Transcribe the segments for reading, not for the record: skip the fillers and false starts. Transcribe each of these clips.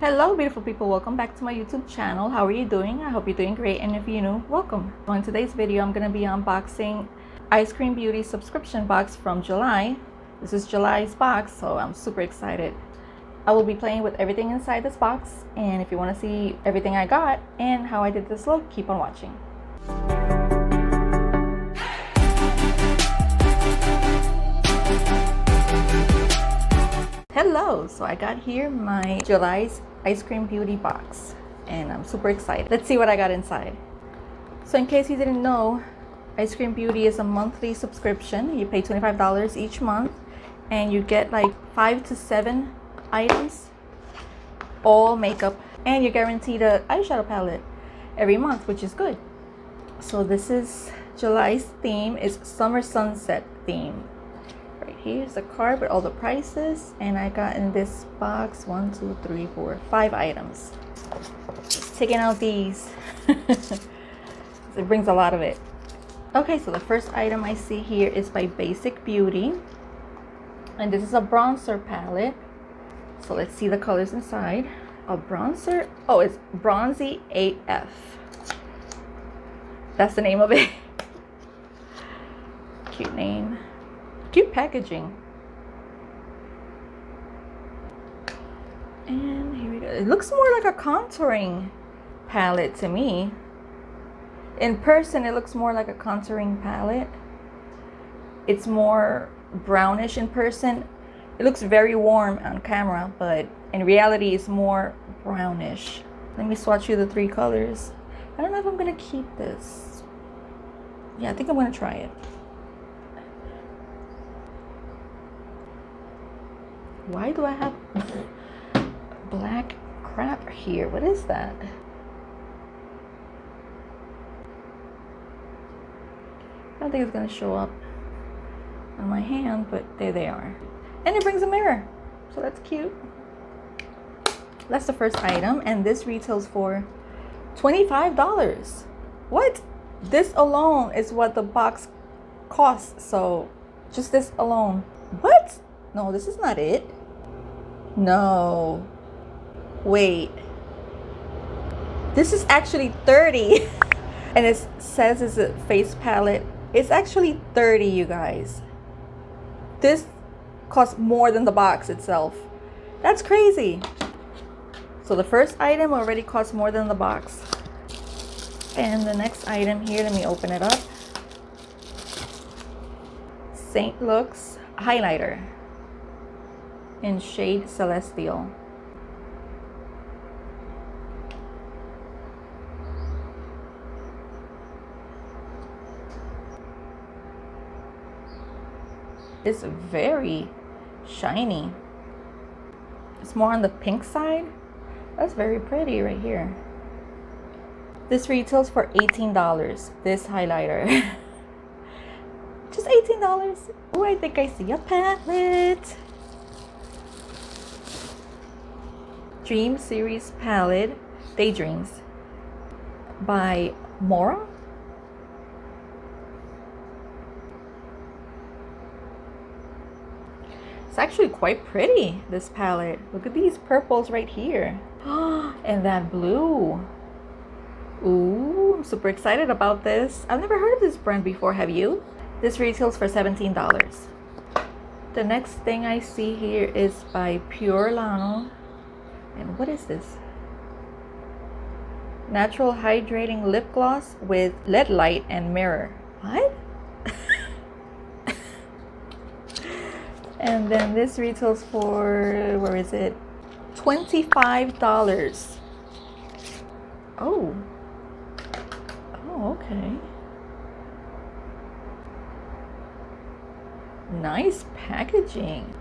Hello beautiful people, welcome back to my YouTube channel. How are you doing? I hope you're doing great, and if you're new, welcome. So in today's video I'm going to be unboxing Ice Cream Beauty subscription box from July. This is July's box, so I'm super excited. I will be playing with everything inside this box, and if you want to see everything I got and how I did this look, keep on watching. Hello, so I got here my July's Ice Cream Beauty box and I'm super excited. Let's see what I got inside. So in case you didn't know, Ice Cream Beauty is a monthly subscription. You pay $25 each month and you get like 5 to 7 items, all makeup, and you're guaranteed an eyeshadow palette every month, which is good. So this is July's theme, is Summer Sunset theme. Right here's the card with all the prices, and I got in this box 1, 2, 3, 4, 5 items. Just taking out these. It brings a lot of it. Okay, so the first item I see here is by Basic Beauty, and this is a bronzer palette. So let's see the colors inside. A bronzer, oh, it's Bronzy AF. That's the name of it. Cute name. Cute packaging. And here we go. It looks more like a contouring palette to me. In person, it looks more like a contouring palette. It's more brownish in person. It looks very warm on camera, but in reality, it's more brownish. Let me swatch you the 3 colors. I don't know if I'm gonna keep this. Yeah, I think I'm gonna try it. Why do I have black crap here? What is that? I don't think it's going to show up on my hand, but there they are. And it brings a mirror, so that's cute. That's the first item, and this retails for $25. What? This alone is what the box costs, so just this alone. What? No, this is not it. No. Wait. This is actually $30. And it says it's a face palette. It's actually $30, you guys. This costs more than the box itself. That's crazy. So the first item already costs more than the box. And the next item here, let me open it up. Saint Lux highlighter in shade Celestial. It's very shiny. It's more on the pink side. That's very pretty right here. This retails for $18. This highlighter. Just $18. Oh, I think I see a palette. Dream Series palette, Daydreams by Mora. It's actually quite pretty, this palette. Look at these purples right here. And that blue. Ooh, I'm super excited about this. I've never heard of this brand before, have you? This retails for $17. The next thing I see here is by Pure Lano. And what is this? Natural hydrating lip gloss with LED light and mirror. What? And then this retails for, where is it? $25. Oh. Oh, okay. Nice packaging.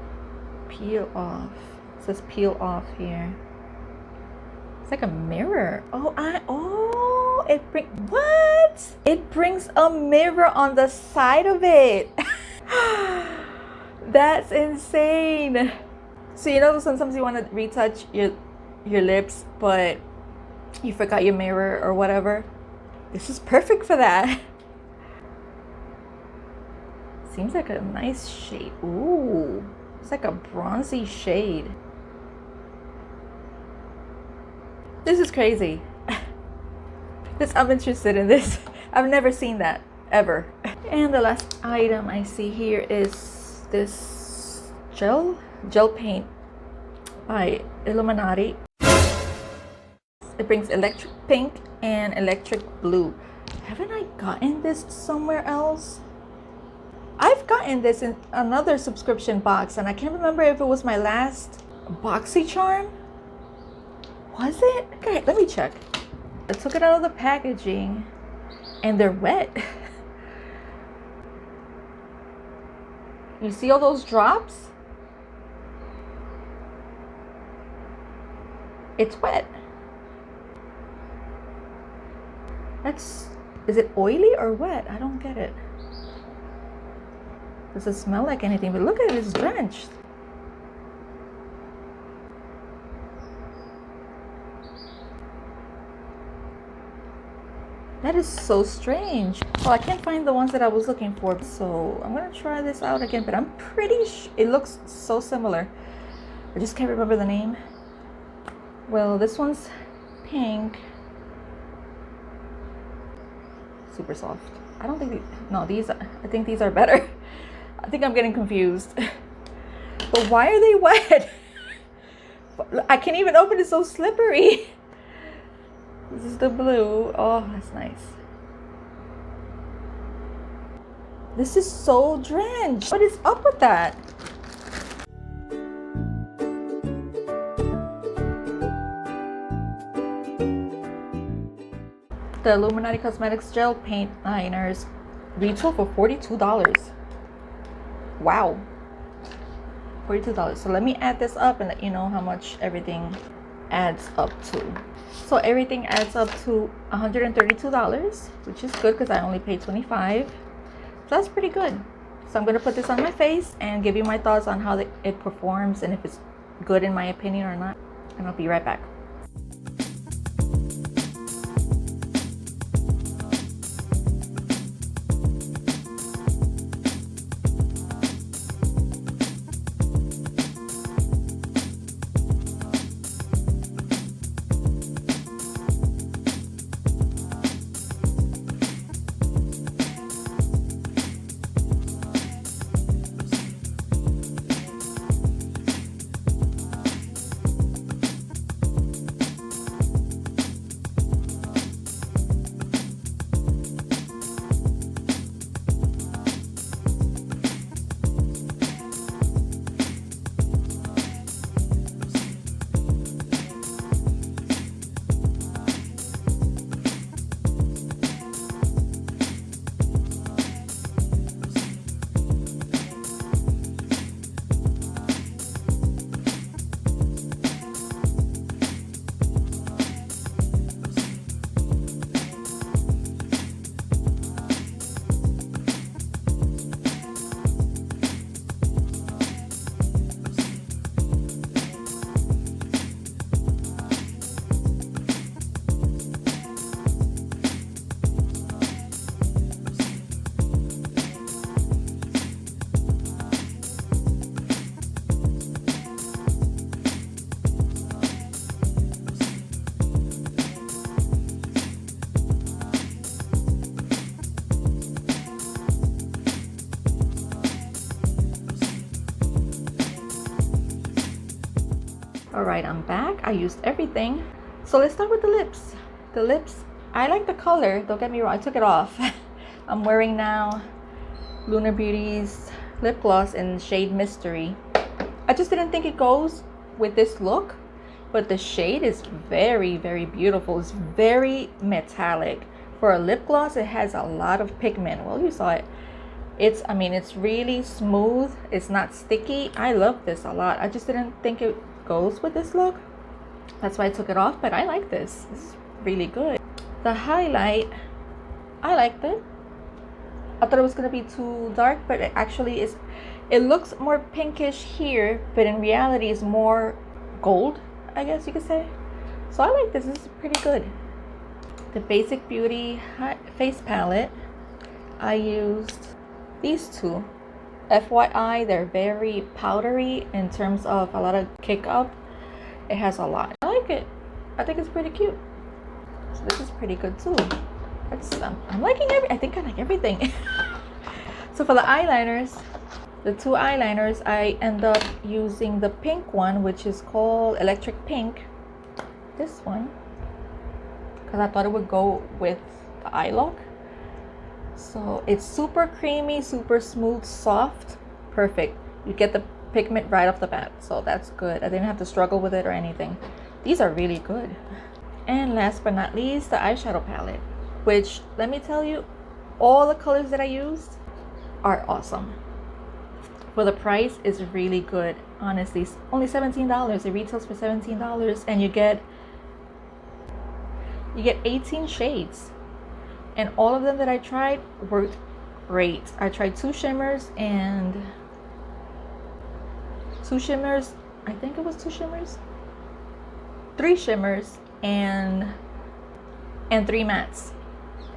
Peel off. It says peel off here. It's like a mirror. Oh, it brings a mirror on the side of it. That's insane. So you know, sometimes you want to retouch your lips, but you forgot your mirror or whatever. This is perfect for that. Seems like a nice shade. Ooh, it's like a bronzy shade. This is crazy. I'm interested in this. I've never seen that ever. And the last item I see here is this gel paint by Illuminati. It brings electric pink and electric blue. Haven't I gotten this somewhere else? I've gotten this in another subscription box, and I can't remember if it was my last BoxyCharm. Was it? Okay, let me check. I took it out of the packaging and they're wet. You see all those drops? It's wet. Is it oily or wet? I don't get it. Doesn't smell like anything, but look at it, it's drenched. That is so strange. Oh, I can't find the ones that I was looking for, so I'm gonna try this out again, but I'm pretty sure it looks so similar. I just can't remember the name. Well, this one's pink. Super soft. I don't think I think these are better. I think I'm getting confused. But why are they wet? I can't even open it, so slippery. This is the blue. Oh, that's nice. This is so drenched. What is up with that? The Illuminati Cosmetics Gel Paint Liners retail for $42. Wow. $42. So let me add this up and let you know how much everything adds up to. So everything adds up to $132, which is good because I only paid $25. So that's pretty good. So I'm going to put this on my face and give you my thoughts on how it performs and if it's good in my opinion or not. And I'll be right back. Alright, I'm back. I used everything. So let's start with the lips. The lips, I like the color. Don't get me wrong, I took it off. I'm wearing now Lunar Beauty's lip gloss in shade Mystery. I just didn't think it goes with this look, but the shade is very, very beautiful. It's very metallic. For a lip gloss, it has a lot of pigment. Well, you saw it. It's really smooth. It's not sticky. I love this a lot. I just didn't think it goes with this look. That's why I took it off, but I like this. This is really good. The highlight, I liked it. I thought it was gonna be too dark, but it actually is. It looks more pinkish here, but in reality it's more gold, I guess you could say. So I like this. This is pretty good. The Basic Beauty face palette, I used these two. FYI, they're very powdery in terms of a lot of kick up. It has a lot. I like it. I think it's pretty cute. So this is pretty good too. I'm liking I think I like everything. So for the eyeliners, the two eyeliners, I end up using the pink one, which is called Electric Pink. This one, because I thought it would go with the eye look. So it's super creamy, super smooth, soft, perfect. You get the pigment right off the bat, so that's good. I didn't have to struggle with it or anything. These are really good. And last but not least, the eyeshadow palette, which, let me tell you, all the colors that I used are awesome. For the price, is really good. Honestly, it's only $17. It retails for $17, and you get 18 shades, and all of them that I tried worked great. I tried two shimmers, I think it was two shimmers, three shimmers, and three mattes,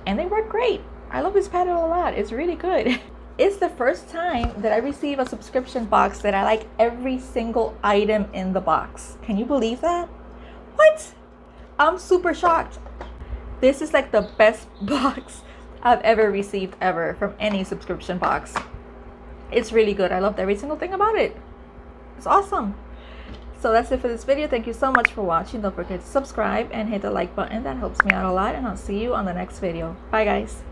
and they work great. I love this palette a lot. It's really good. It's the first time that I receive a subscription box that I like every single item in the box. Can you believe that? What? I'm super shocked. This is like the best box I've ever received ever from any subscription box. It's really good. I loved every single thing about it. It's awesome. So that's it for this video. Thank you so much for watching. Don't forget to subscribe and hit the like button. That helps me out a lot, and I'll see you on the next video. Bye guys.